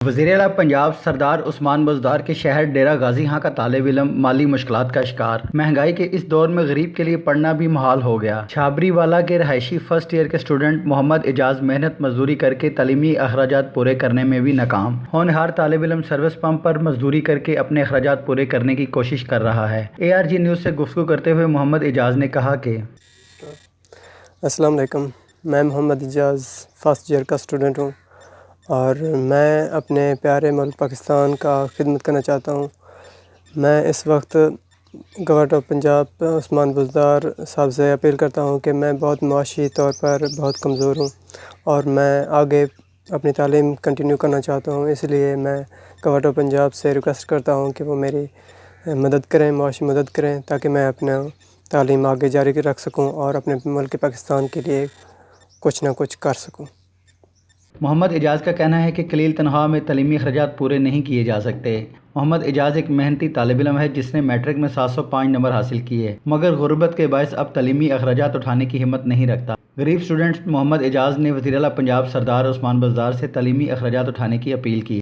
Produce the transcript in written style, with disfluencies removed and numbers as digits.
وزیر اعلیٰ پنجاب سردار عثمان بزدار کے شہر ڈیرہ غازی ہاں کا طالب علم مالی مشکلات کا شکار۔ مہنگائی کے اس دور میں غریب کے لیے پڑھنا بھی محال ہو گیا۔ چھابری والا کے رہائشی فرسٹ ایئر کے اسٹوڈنٹ محمد اعجاز محنت مزدوری کر کے تعلیمی اخراجات پورے کرنے میں بھی ناکام۔ ہونہار طالب علم سروس پمپ پر مزدوری کر کے اپنے اخراجات پورے کرنے کی کوشش کر رہا ہے۔ ARG نیوز سے گفتگو کرتے ہوئے محمد اعجاز نے کہا کہ السلام علیکم، میں محمد اعجاز فرسٹ ایئر کا اسٹوڈنٹ ہوں اور میں اپنے پیارے ملک پاکستان کا خدمت کرنا چاہتا ہوں۔ میں اس وقت گورنمنٹ آف پنجاب عثمان بزدار صاحب سے اپیل کرتا ہوں کہ میں بہت معاشی طور پر بہت کمزور ہوں اور میں آگے اپنی تعلیم کنٹینیو کرنا چاہتا ہوں، اس لیے میں گورنمنٹ آف پنجاب سے ریکویسٹ کرتا ہوں کہ وہ میری مدد کریں، معاشی مدد کریں تاکہ میں اپنا تعلیم آگے جاری رکھ سکوں اور اپنے ملک پاکستان کے لیے کچھ نہ کچھ کر سکوں۔ محمد اعجاز کا کہنا ہے کہ قلیل تنخواہ میں تعلیمی اخراجات پورے نہیں کیے جا سکتے۔ محمد اعجاز ایک محنتی طالب علم ہے جس نے میٹرک میں 705 نمبر حاصل کیے، مگر غربت کے باعث اب تعلیمی اخراجات اٹھانے کی ہمت نہیں رکھتا۔ غریب اسٹوڈنٹ محمد اعجاز نے وزیر اعلیٰ پنجاب سردار عثمان بزدار سے تعلیمی اخراجات اٹھانے کی اپیل کی۔